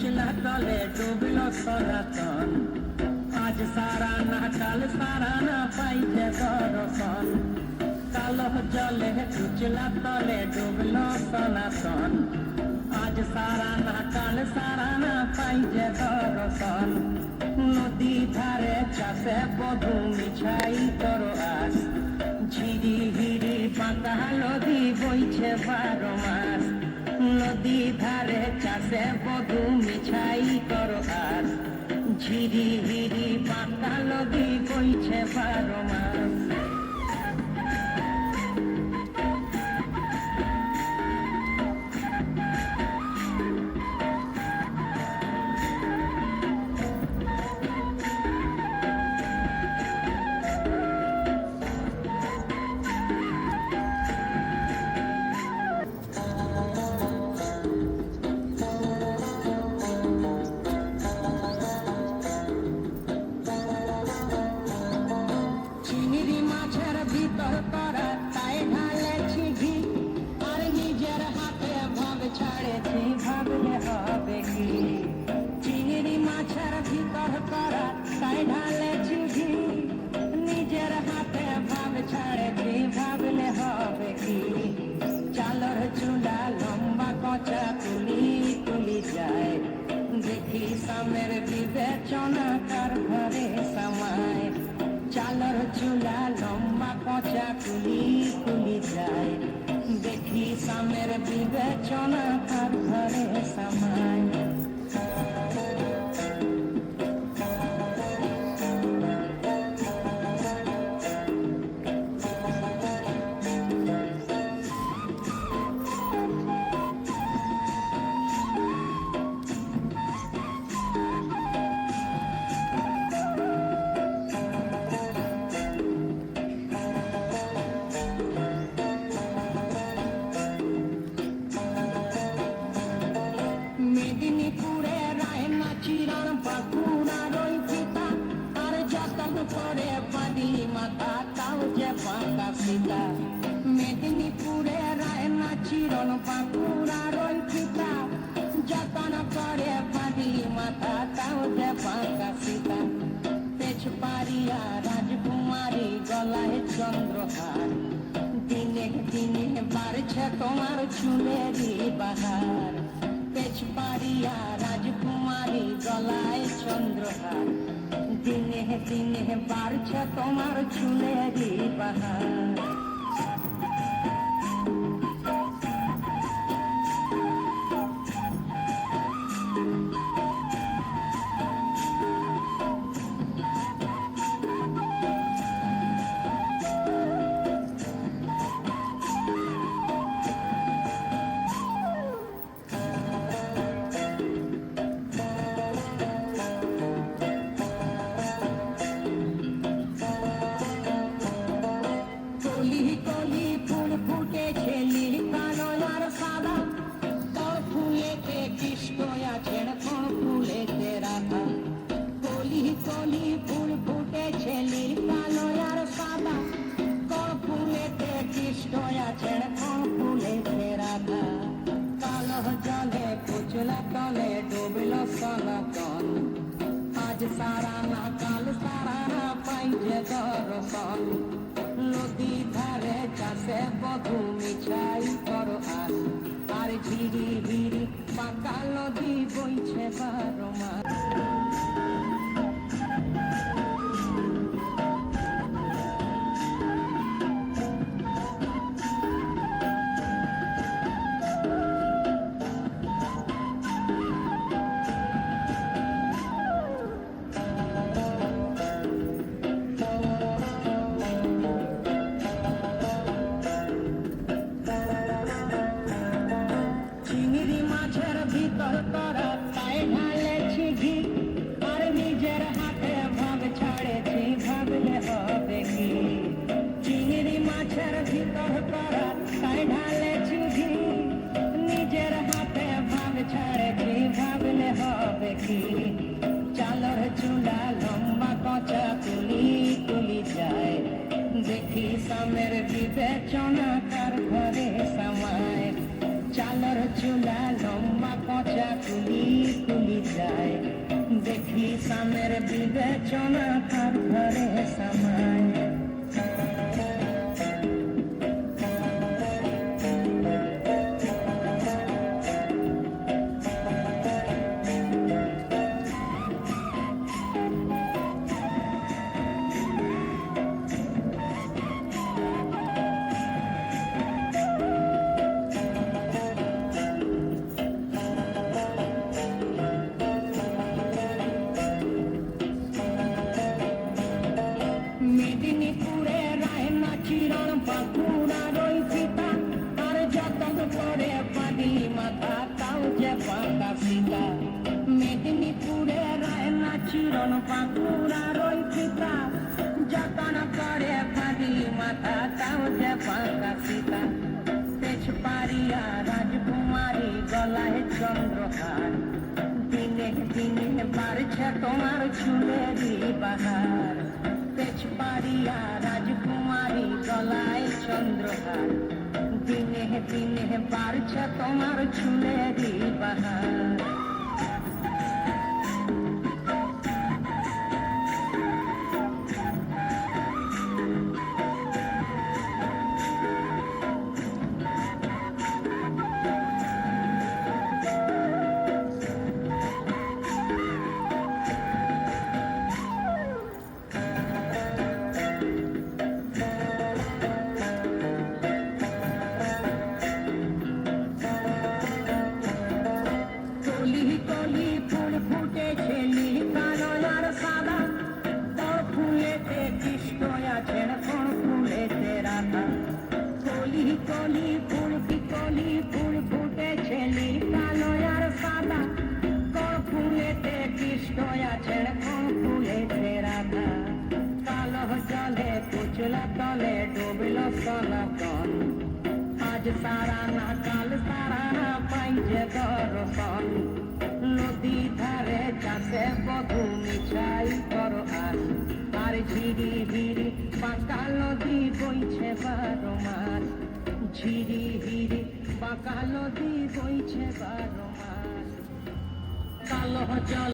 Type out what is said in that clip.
কুচলা তলে ডুবলো সনাতন, আজ সারা না কাল সারা না পাইছে দর্শন। কালো জলে কুচলা তলে ডুবলো সনাতন, আজ সারা না কাল সারা না পাইছে দর্শন। নদী ধারে চাষে বধু মিছাই তোর আস, ঝিরি হিরি পাতা নদী বইছে 12 মাস। নদী ধারে চাষে বধু মিছাই তোর আস, ঝিরি হিরি পাতা নদী বইছে 12 মাস। চিংড়ি মাছের ভিতর করা তাই ঢালেছি ঘি, আর নিজের হাতে ভাব ছাড়েছি ভাবলে হবে কি। চিংড়ি মাছের ভিতর করা তাই ঢালেছি ঘি, নিজের হাতে ভাব ছাড়েছি ভাবলে হবে কি। চালর চুলা লম্বা কচা তুলি তুলি যায়, দেখি সামের বিবেচনা কার ঘরে সামায়। চালর চুলা লম্বা কচা তুলি তুলি যায়, দেখি সামের বিবেচনা কার ঘরে সামায়। মেদিনীপুরে রায়না চিরণ বাঁকুড়ার ওই পিতা, আর যতন করে পানি মাথা তাও যে পাকা সীতা। মেদিনীপুরে রায়না চিরণ বাঁকুড়ার ওই পিতা, যতন করে পানি মাথা তাও যে পাকা সীতা। তেজপাড়িয়া রাজকুমারী গলায় চন্দ্রহার, দিনে দিনে বাড়ছে তোমার চুলেরই বাহার। তেজপাড়িয়া রাজকুমারী গলায় চন্দ্রহার, দিনে দিনে বাড়ছে তোমার চুলেরই বাহার। কলি কলি ফুল ফুটেছে নীল কালো আর সাদা, তোর ফুলেতে কৃষ্ণ আছেন কোন ফুলেতে রাধা। কলি কলি ফুল ফুটেছে নীল কালো আর সাদা, কোন ফুলেতে কৃষ্ণ আছেন কোন ফুলেতে রাধা। কালো জলে কুচলা তলে ডুবলো সনাতন, আজ সারা না কাল সারা না পাইছে দর্শন। নদী ধারে চাষে বধু মিছাই তোর আস, আর ঝিরি হিরি পাকা নদী বইছে 12 মাস। চিংড়ি মাছের ভিতর করা তাই ঢালেছি ঘি, আর নিজের হাতে ভাব ছাড়েছি ভাবলে হবে কি। চিংড়ি মাছের ভিতর করা তাই ঢালেছি ঘি, নিজের হাতে ভাব ছাড়েছি ভাবলে হবে কি। চালর চুলা লম্বা কচা তুলি তুলি যায়, দেখি সামের বিবেচনা কার ঘরে সামায়। চালর চুলা লম্বা কচা তুলি সোনা তার ঘরে সামায়। মেদিনীপুরে রায়না চিরণ বাঁকুড়ার ওই পিতা আর যতন করে পানি মাথা তাও যে পাকা সীতা। মেদিনীপুরে রায়না চিরণ বাঁকুড়ার ওই পিতা যতন করে পানি মাথা তাও যে পাকা সীতা। তেজ পারিয়া রাজকুমারী গলায় চন্দ্রহার, দিনে দিনে বাড়ছে তোমার চুলেরই বাহার। তেজ পারিয়া রাজকুমারী গলায় চন্দ্রহার, দিনে দিনে বাড়ছে তোমার চুলেরই বাহার। কলি কলি ফুল ফুটেছে নীল কালো আর সাদা, তোর ফুলেতে কৃষ্ণ আছেন কোন ফুলেতে রাধা। কলি কলি ফুল ফুটেছে নীল কালো আর সাদা, তোর ফুলেতে কৃষ্ণ আছেন কোন ফুলেতে রাধা। কালো জলে কুচলা তলে ডুবল সনাতন, আজ সারা না কাল সারা না পাইছে দর্শন। নদী ধারে চাষে বধু মিছাই করো আস, আর ঝিরি হিরি পাকা নদী বইছে 12 মাস। ঝিরি হিরি পাকা নদী বইছে 12 মাস। কালো জল